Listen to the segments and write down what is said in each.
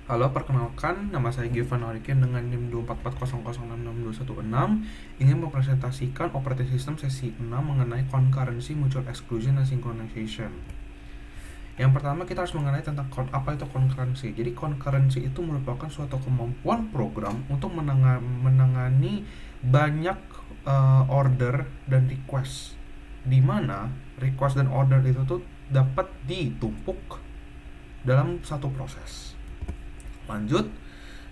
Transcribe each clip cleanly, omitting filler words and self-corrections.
Halo, perkenalkan, nama saya Giovanni Orikin dengan NIM 24400666216 ingin mempresentasikan operating system sesi 6 mengenai concurrency, mutual exclusion, dan synchronization. Yang pertama kita harus mengenai tentang apa itu concurrency. Jadi concurrency itu merupakan suatu kemampuan program untuk menangani banyak order dan request, di mana request dan order itu tuh dapat ditumpuk dalam satu proses. Lanjut.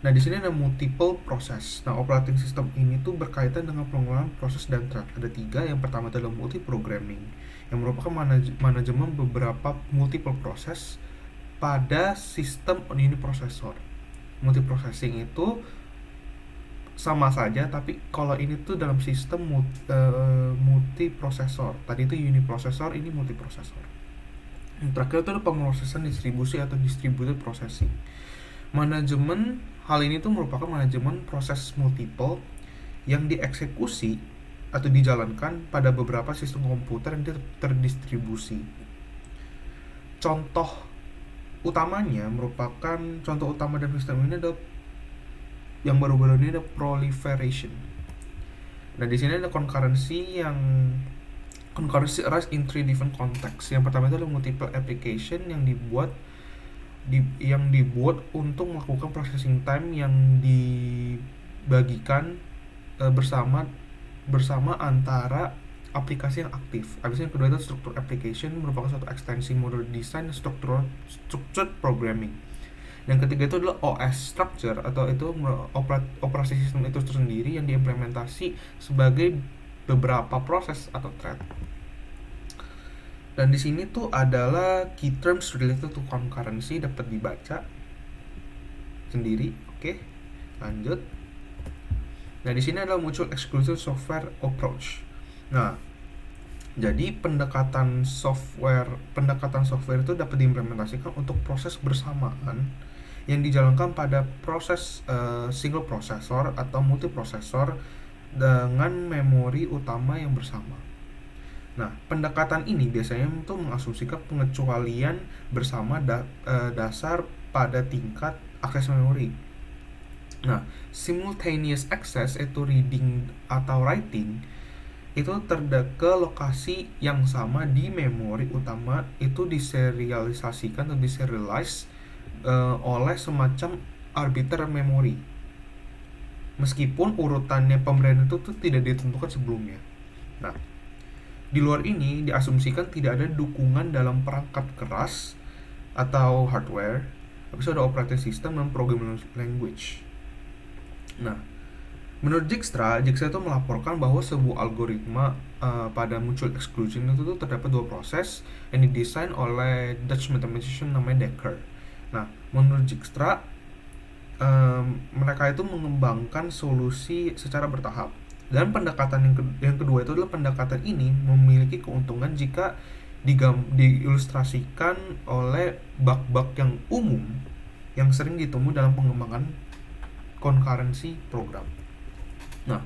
Nah, di sini ada multiple proses. Nah, operating system ini tuh berkaitan dengan pengelolaan proses dan thread. Ada 3. Yang pertama adalah multi-programming, yang merupakan manajemen beberapa multiple proses pada sistem uniprosesor. Multiprocessing itu sama saja, tapi kalau ini tuh dalam sistem multiprosesor. Tadi itu uniprosesor, ini multiprosesor. Yang terakhir itu ada pemrosesan distribusi atau distributed processing. Manajemen hal ini tuh merupakan manajemen proses multiple yang dieksekusi atau dijalankan pada beberapa sistem komputer yang terdistribusi. Contoh utama dari sistem ini adalah yang baru-baru ini ada proliferation. Nah, di sini ada concurrency arise in 3 different contexts. Yang pertama itu adalah multiple application yang dibuat untuk melakukan processing time yang dibagikan bersama antara aplikasi yang aktif. Habis yang kedua itu struktur application, merupakan suatu ekstensi model design structured programming. Yang ketiga itu adalah OS structure, atau itu operasi sistem itu sendiri yang diimplementasi sebagai beberapa proses atau thread. Dan di sini tuh adalah key terms related to concurrency, dapat dibaca sendiri. Oke, lanjut. Nah, di sini adalah mutual exclusive software approach. Nah, jadi pendekatan software itu dapat diimplementasikan untuk proses bersamaan yang dijalankan pada proses single processor atau multiprosesor dengan memori utama yang bersama. Nah, pendekatan ini biasanya untuk mengasumsikan pengecualian bersama dasar pada tingkat akses memori. Nah, simultaneous access itu reading atau writing itu ke lokasi yang sama di memori utama, itu diserialisasikan atau diserialize oleh semacam arbiter memori. Meskipun urutannya pemberian itu tuh tidak ditentukan sebelumnya. Nah, di luar ini diasumsikan tidak ada dukungan dalam perangkat keras atau hardware. Habis itu ada operating system dan programming language. Nah, menurut Dijkstra itu melaporkan bahwa sebuah algoritma pada mutual exclusion itu tuh terdapat 2 proses yang didesain oleh Dutch mathematician namanya Dekker. Nah, menurut Dijkstra mereka itu mengembangkan solusi secara bertahap. Dan pendekatan yang kedua itu adalah pendekatan ini memiliki keuntungan jika diilustrasikan oleh bug-bug yang umum yang sering ditemui dalam pengembangan concurrency program. Nah,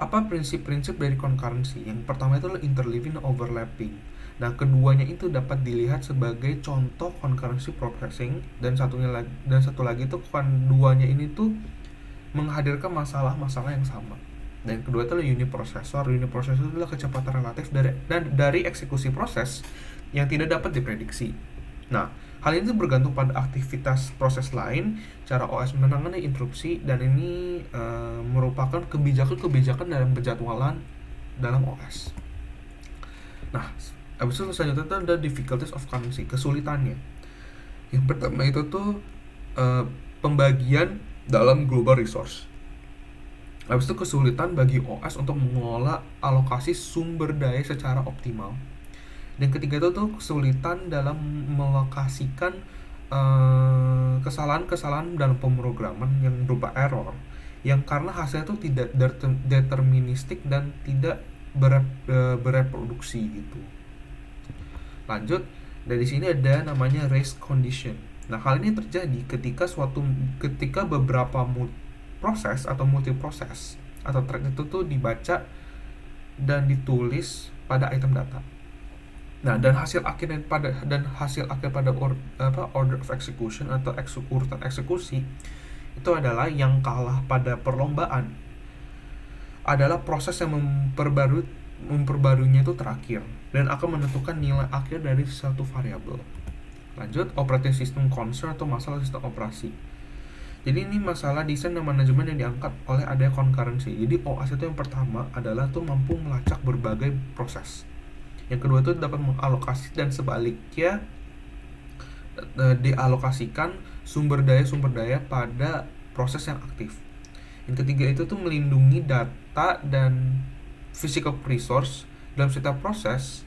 apa prinsip-prinsip dari concurrency? Yang pertama itu adalah interleaving overlapping. Nah, keduanya itu dapat dilihat sebagai contoh concurrency processing, dan satu lagi itu keduanya ini tuh menghadirkan masalah-masalah yang sama. Dan kedua itu adalah uniprosesor. Uniprosesor itu adalah kecepatan relatif dari eksekusi proses yang tidak dapat diprediksi. Nah, hal ini bergantung pada aktivitas proses lain, cara OS menangani interupsi, dan ini merupakan kebijakan dalam penjadwalan dalam OS. Nah, habis itu selanjutnya itu ada difficulties of concurrency, kesulitannya. Yang pertama itu tuh pembagian dalam global resource. Habis itu kesulitan bagi OS untuk mengelola alokasi sumber daya secara optimal. Dan ketiga itu tuh kesulitan dalam melokasikan kesalahan-kesalahan dalam pemrograman yang berupa error, yang karena hasilnya itu tidak deterministik dan tidak bereproduksi gitu. Lanjut, dari sini ada namanya race condition. Nah, hal ini terjadi ketika beberapa proses atau multiproses atau thread itu tuh dibaca dan ditulis pada item data. Nah, dan hasil akhir pada order of execution atau urutan eksekusi itu adalah yang kalah pada perlombaan adalah proses yang memperbaruinya itu terakhir dan akan menentukan nilai akhir dari satu variabel. Lanjut, operating system concern atau masalah sistem operasi. Jadi ini masalah desain dan manajemen yang diangkat oleh adanya concurrency. Jadi OS itu yang pertama adalah tuh mampu melacak berbagai proses. Yang kedua itu dapat mengalokasi dan sebaliknya dialokasikan sumber daya pada proses yang aktif. Yang ketiga itu tuh melindungi data dan physical resource dalam setiap proses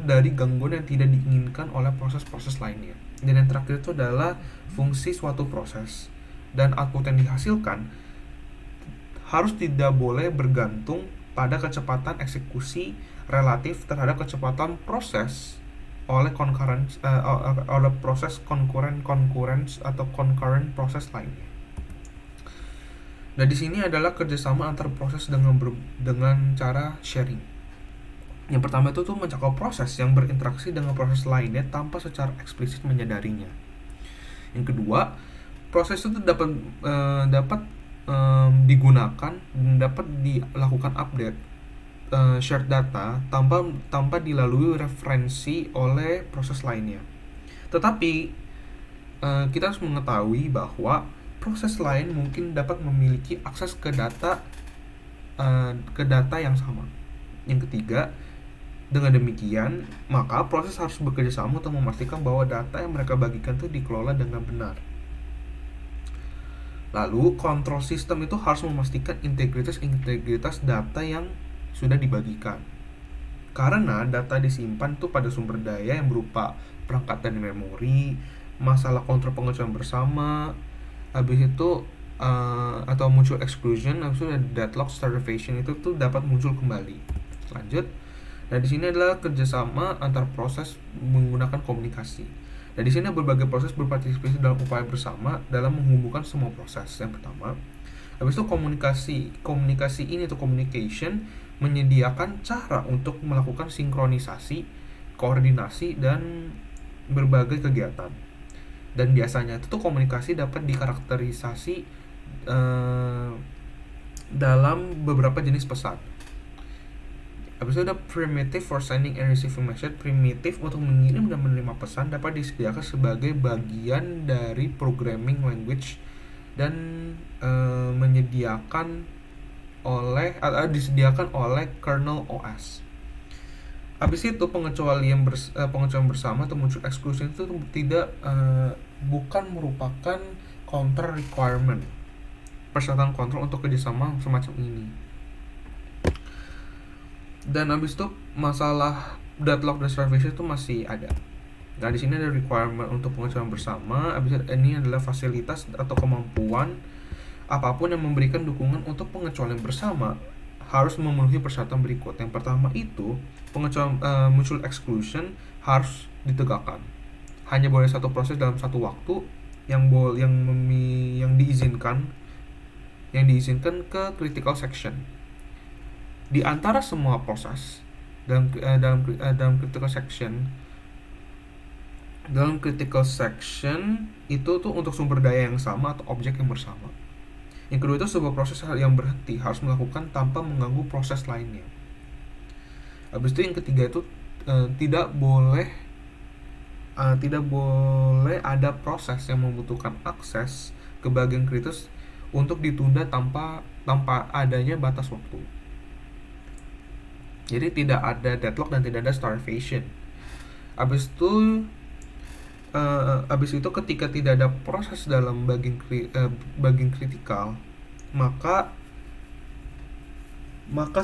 dari gangguan yang tidak diinginkan oleh proses-proses lainnya. Dan yang terakhir itu adalah fungsi suatu proses dan output yang dihasilkan harus tidak boleh bergantung pada kecepatan eksekusi relatif terhadap kecepatan proses oleh proses concurrent atau concurrent proses lainnya. Nah, di sini adalah kerjasama antar proses dengan cara sharing. Yang pertama itu tuh mencakup proses yang berinteraksi dengan proses lainnya tanpa secara eksplisit menyadarinya. Yang kedua, proses itu dapat digunakan dan dapat dilakukan update shared data tanpa dilalui referensi oleh proses lainnya. Tetapi kita harus mengetahui bahwa proses lain mungkin dapat memiliki akses ke data yang sama. Yang ketiga, dengan demikian maka proses harus bekerja sama untuk memastikan bahwa data yang mereka bagikan itu dikelola dengan benar. Lalu, kontrol sistem itu harus memastikan integritas data yang sudah dibagikan. Karena data disimpan tuh pada sumber daya yang berupa perangkat dan memori, masalah kontrol pengecualian bersama, habis itu atau muncul exclusion, habis itu deadlock, starvation itu tuh dapat muncul kembali. Lanjut. Nah, di sini adalah kerjasama antar proses menggunakan komunikasi. Nah, di sini berbagai proses berpartisipasi dalam upaya bersama dalam menghubungkan semua proses. Yang pertama, habis itu komunikasi ini atau communication menyediakan cara untuk melakukan sinkronisasi, koordinasi dan berbagai kegiatan. Dan biasanya itu komunikasi dapat dikarakterisasi dalam beberapa jenis pesan. Habis itu ada primitive for sending and receiving message. Primitif untuk mengirim dan menerima pesan dapat disediakan sebagai bagian dari programming language dan disediakan oleh kernel OS. Habis itu pengecualian bersama atau muncul exclusion itu bukan merupakan counter requirement persyaratan kontrol untuk kerjasama semacam ini. Dan habis itu masalah deadlock dan starvation itu masih ada. Nah, di sini ada requirement untuk pengecualian bersama. Habis itu ini adalah fasilitas atau kemampuan apapun yang memberikan dukungan untuk pengecualian bersama harus memenuhi persyaratan berikut. Yang pertama itu pengecualian mutual exclusion harus ditegakkan. Hanya boleh satu proses dalam satu waktu yang diizinkan ke critical section. Di antara semua proses dalam critical section itu tuh untuk sumber daya yang sama atau objek yang bersama. Yang kedua itu sebuah proses yang berhenti harus melakukan tanpa mengganggu proses lainnya. Habis itu yang ketiga itu tidak boleh ada proses yang membutuhkan akses ke bagian kritis untuk ditunda tanpa adanya batas waktu. Jadi tidak ada deadlock dan tidak ada starvation. Habis itu ketika tidak ada proses dalam bagian kritikal, maka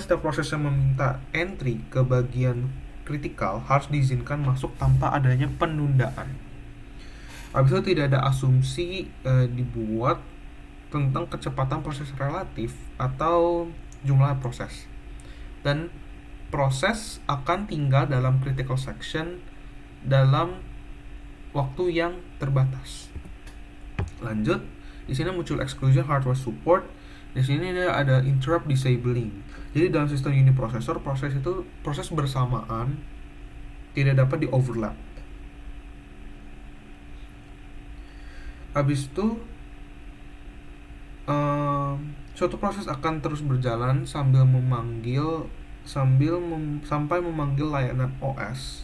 setiap proses yang meminta entry ke bagian kritikal harus diizinkan masuk tanpa adanya penundaan. Habis itu tidak ada asumsi dibuat tentang kecepatan proses relatif atau jumlah proses. Dan proses akan tinggal dalam critical section dalam waktu yang terbatas. Lanjut, di sini muncul exclusion hardware support. Di sini ada interrupt disabling. Jadi dalam sistem uniprocessor, proses bersamaan tidak dapat di overlap. Habis itu suatu proses akan terus berjalan sampai memanggil layanan OS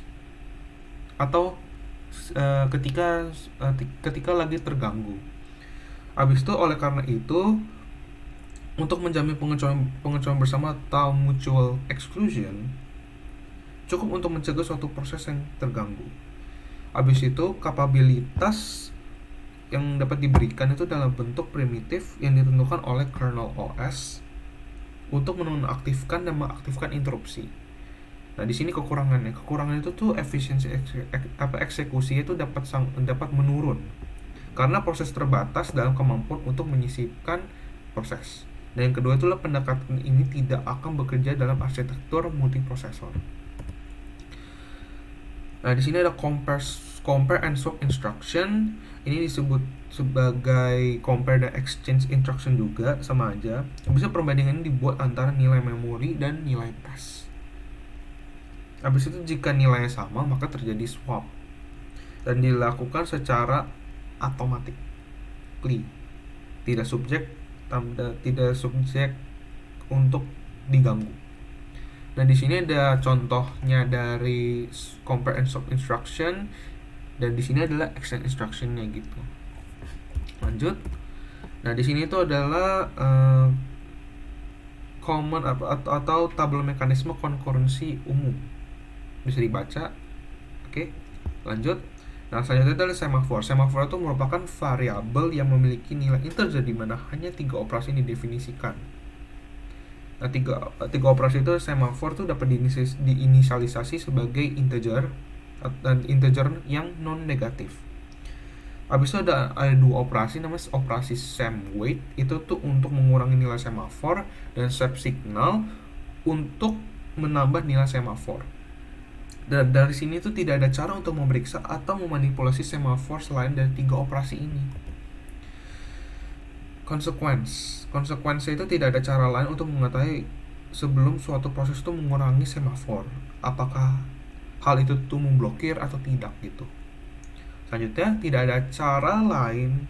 atau ketika lagi terganggu. Habis itu oleh karena itu, untuk menjamin pengecualian bersama atau mutual exclusion, cukup untuk mencegah suatu proses yang terganggu. Habis itu kapabilitas yang dapat diberikan itu dalam bentuk primitif yang ditentukan oleh kernel OS untuk menonaktifkan dan mengaktifkan interupsi. Nah, di sini kekurangannya itu tuh efisiensi eksekusi itu dapat menurun karena proses terbatas dalam kemampuan untuk menyisipkan proses. Dan yang kedua itulah pendekatan ini tidak akan bekerja dalam arsitektur multiprosesor. Nah, di sini ada compare and swap instruction. Ini disebut sebagai compare dan exchange instruction juga, sama aja. Bisa perbandingan ini dibuat antara nilai memori dan nilai pas. Habis itu jika nilainya sama, maka terjadi swap dan dilakukan secara automatically, tidak subjek untuk diganggu. Nah, di sini ada contohnya dari compare and swap instruction, dan di sini adalah exchange instructionnya gitu. Lanjut. Nah, di sini itu adalah common atau tabel mekanisme konkurensi umum, bisa dibaca. Oke, lanjut. Nah, selanjutnya adalah semafor. Semafor itu merupakan variabel yang memiliki nilai integer di mana hanya 3 operasi yang didefinisikan. Nah, tiga operasi itu semafor itu dapat diinisialisasi sebagai integer dan integer yang non negatif. Habis itu ada 2 operasi, namanya operasi SEM-wait, itu tuh untuk mengurangi nilai semafor, dan SEP-signal untuk menambah nilai semafor. Dan dari sini tuh tidak ada cara untuk memeriksa atau memanipulasi semafor selain dari 3 operasi ini. Konsekuensi itu tidak ada cara lain untuk mengetahui sebelum suatu proses itu mengurangi semafor, apakah hal itu tuh memblokir atau tidak gitu. Selanjutnya, tidak ada cara lain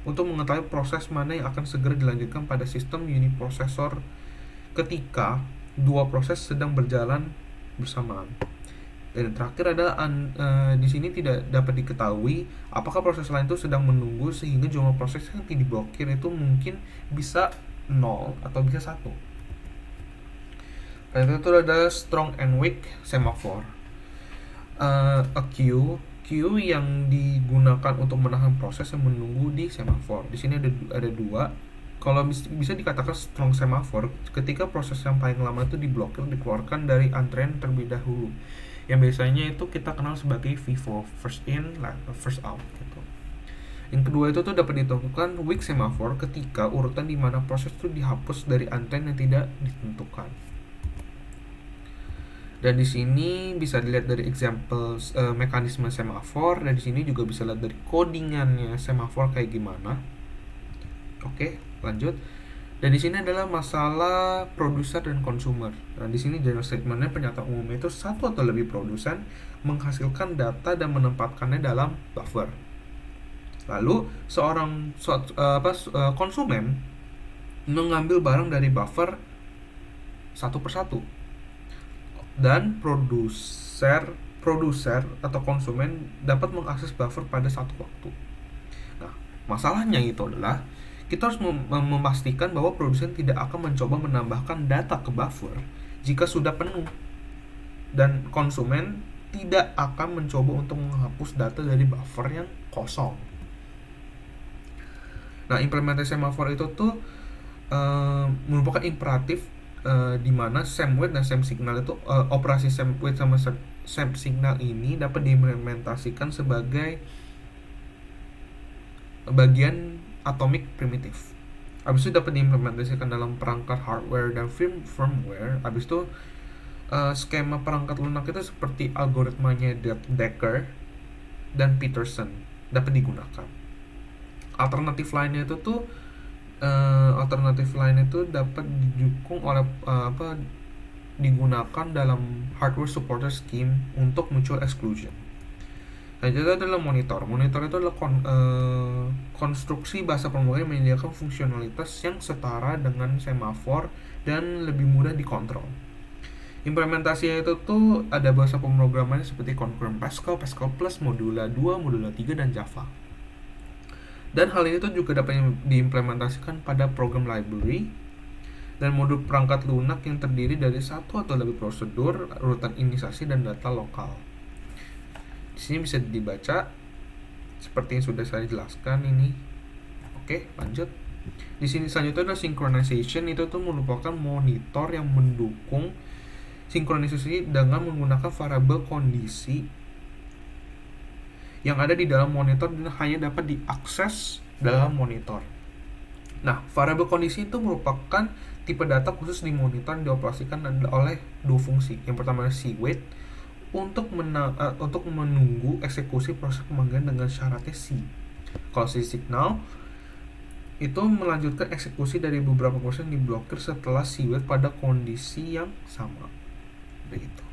untuk mengetahui proses mana yang akan segera dilanjutkan pada sistem uniprosesor ketika 2 proses sedang berjalan bersamaan. Dan terakhir adalah di sini tidak dapat diketahui apakah proses lain itu sedang menunggu, sehingga jumlah proses yang tidak diblokir itu mungkin bisa 0 atau bisa 1. Dan itu ada strong and weak semaphore. A queue yang digunakan untuk menahan proses yang menunggu di semafor. Di sini ada 2. Kalau bisa dikatakan strong semaphore ketika proses yang paling lama itu diblokir, dikeluarkan dari antrean terlebih dahulu, yang biasanya itu kita kenal sebagai FIFO, first in first out gitu. Yang kedua itu tuh dapat ditentukan weak semaphore ketika urutan di mana proses itu dihapus dari antrean yang tidak ditentukan. Dan di sini bisa dilihat dari example mekanisme semafor, dan di sini juga bisa lihat dari codingannya semafor kayak gimana. Oke, lanjut. Dan di sini adalah masalah produser dan consumer. Dan di sini general statementnya, pernyataan umumnya itu satu atau lebih produsen menghasilkan data dan menempatkannya dalam buffer. Lalu seorang konsumen mengambil barang dari buffer satu persatu, dan produser atau konsumen dapat mengakses buffer pada satu waktu. Nah, masalahnya itu adalah kita harus memastikan bahwa produsen tidak akan mencoba menambahkan data ke buffer jika sudah penuh, dan konsumen tidak akan mencoba untuk menghapus data dari buffer yang kosong. Nah, implementasi semafor itu tuh merupakan imperatif, di mana SEM-wait dan SEM-signal itu operasi SEM-wait sama SEM-signal ini dapat diimplementasikan sebagai bagian atomic primitif. Habis itu dapat diimplementasikan dalam perangkat hardware dan firmware. Habis itu skema perangkat lunak itu seperti algoritmanya Decker dan Peterson dapat digunakan. Alternatif lainnya itu tuh alternatif lain itu dapat didukung oleh digunakan dalam hardware supporter scheme untuk mutual exclusion. Nah, itu adalah monitor. Monitor itu adalah konstruksi bahasa pemrograman yang menyediakan fungsionalitas yang setara dengan semafor dan lebih mudah dikontrol. Implementasinya itu tuh ada bahasa pemrogramannya seperti Concurrent Pascal, Pascal Plus, Modula 2, Modula 3, dan Java. Dan hal ini tuh juga dapat diimplementasikan pada program library dan modul perangkat lunak yang terdiri dari satu atau lebih prosedur, urutan inisiasi, dan data lokal. Di sini bisa dibaca seperti yang sudah saya jelaskan ini. Oke, lanjut. Di sini selanjutnya ada synchronization. Itu tuh merupakan monitor yang mendukung sinkronisasi dengan menggunakan variabel kondisi yang ada di dalam monitor dan hanya dapat diakses dalam monitor. Nah, variabel kondisi itu merupakan tipe data khusus di monitor yang dioperasikan oleh dua fungsi. Yang pertama adalah C-wait untuk menunggu eksekusi proses pemanggilan dengan syaratnya C. Kalau C-signal itu melanjutkan eksekusi dari beberapa proses yang diblokir setelah C-wait pada kondisi yang sama. Begitu.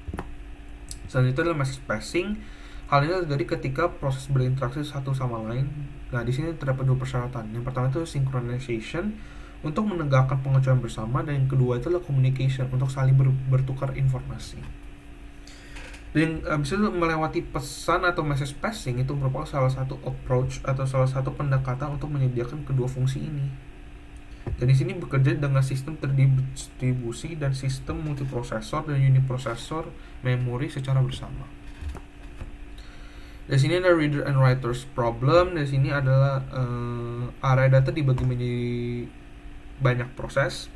Selanjutnya adalah message passing. Hal ini terjadi ketika proses berinteraksi satu sama lain. Nah, di sini terdapat dua persyaratan. Yang pertama itu synchronization untuk menegakkan pengecualian bersama, dan yang kedua itu adalah communication untuk saling bertukar informasi. Dan habis itu melewati pesan atau message passing itu merupakan salah satu approach atau salah satu pendekatan untuk menyediakan kedua fungsi ini. Dan di sini bekerja dengan sistem terdistribusi dan sistem multiprosesor dan uniprosesor memori secara bersama. Di sini ada reader and writers problem. Di sini adalah area data dibagi menjadi banyak proses.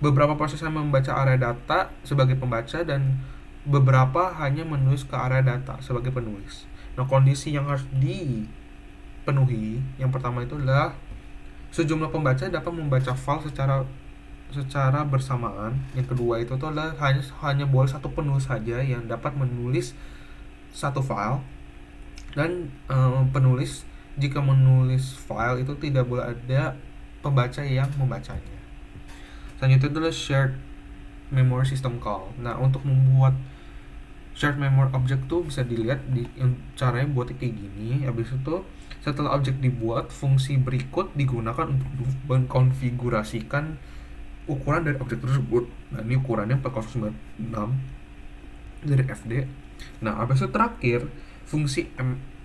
Beberapa proses yang membaca area data sebagai pembaca dan beberapa hanya menulis ke area data sebagai penulis. Nah, kondisi yang harus dipenuhi yang pertama itu adalah sejumlah pembaca dapat membaca file secara bersamaan. Yang kedua itu tuh adalah hanya boleh satu penulis saja yang dapat menulis satu file, dan penulis jika menulis file itu tidak boleh ada pembaca yang membacanya. Selanjutnya adalah shared memory system call. Nah, untuk membuat shared memory object tuh bisa dilihat caranya buatnya kayak gini. Habis itu setelah objek dibuat, fungsi berikut digunakan untuk mengkonfigurasikan ukuran dari objek tersebut. Nah, ini ukurannya 4096 dari FD. Nah, habis itu terakhir fungsi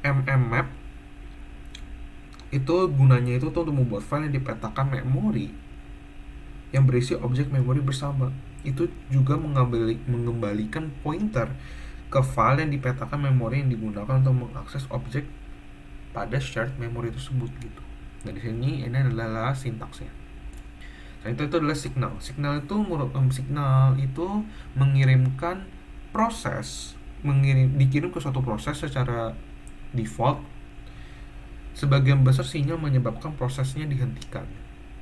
mmap itu gunanya itu tuh untuk membuat file yang dipetakan memori yang berisi objek memori bersama. Itu juga mengembalikan pointer ke file yang dipetakan memori yang digunakan untuk mengakses objek pada shared memory tersebut gitu. Nah, di sini ini adalah sintaksnya. Nah, itu adalah signal. Signal itu mengirimkan proses, dikirim ke suatu proses secara default. Sebagian besar sinyal menyebabkan prosesnya dihentikan.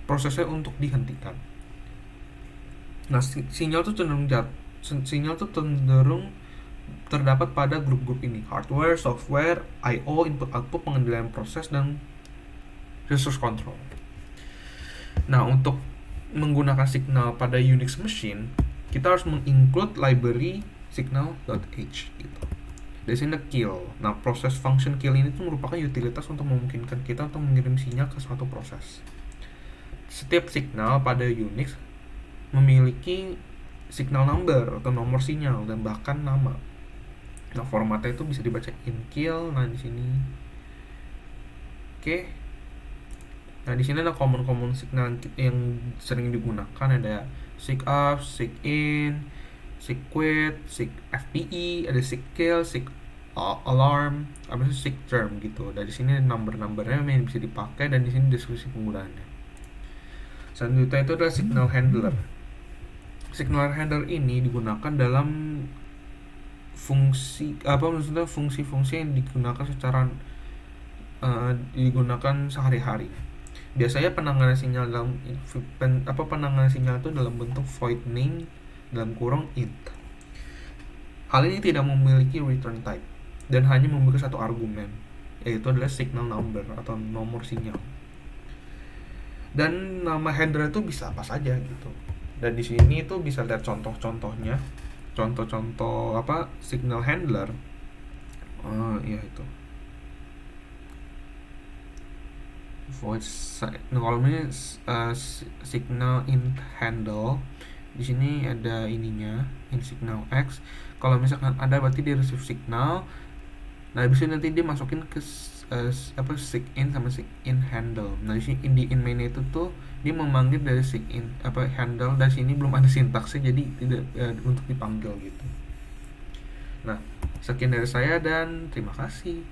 Prosesnya untuk dihentikan. Nah, sinyal itu cenderung terdapat pada grup-grup ini: hardware, software, I/O, input/output, pengendalian proses, dan resource control. Nah, untuk menggunakan signal pada Unix machine, kita harus menginclude library signal.h gitu. Dari sini kill. Nah, proses function kill ini tuh merupakan utilitas untuk memungkinkan kita untuk mengirim sinyal ke suatu proses. Setiap signal pada Unix memiliki signal number atau nomor sinyal dan bahkan nama. Nah, formatnya itu bisa dibaca in kill. Nah, di sini. Oke. Nah, di sini ada common signal yang sering digunakan, ada seek-up, seek-in, seek-quit, seek-fpe, ada seek-kill, seek-alarm, habis itu seek-term gitu. Dan di sini number-numbernya yang bisa dipakai, dan di sini deskripsi penggunaannya. Selanjutnya itu adalah signal handler. Signal handler ini digunakan dalam fungsi-fungsi yang digunakan digunakan sehari-hari. Biasanya penanganan sinyal itu dalam bentuk void name dalam kurung int. Hal ini tidak memiliki return type dan hanya memiliki satu argumen, yaitu adalah signal number atau nomor sinyal. dan nama handler itu bisa apa saja gitu. Dan di sini tuh bisa lihat contoh-contohnya, contoh-contoh apa signal handler. Ya itu voice. Nah, kalau ini signal in handle, di sini ada ininya in signal X. Kalau misalkan ada berarti dia receive signal. Nah bisa nanti dia masukin ke apa sig in sama sig in handle. Nah di sini di in main itu tuh dia memanggil dari sig in apa handle. Dari sini belum ada sintaksnya jadi tidak untuk dipanggil gitu. Nah sekian dari saya dan terima kasih.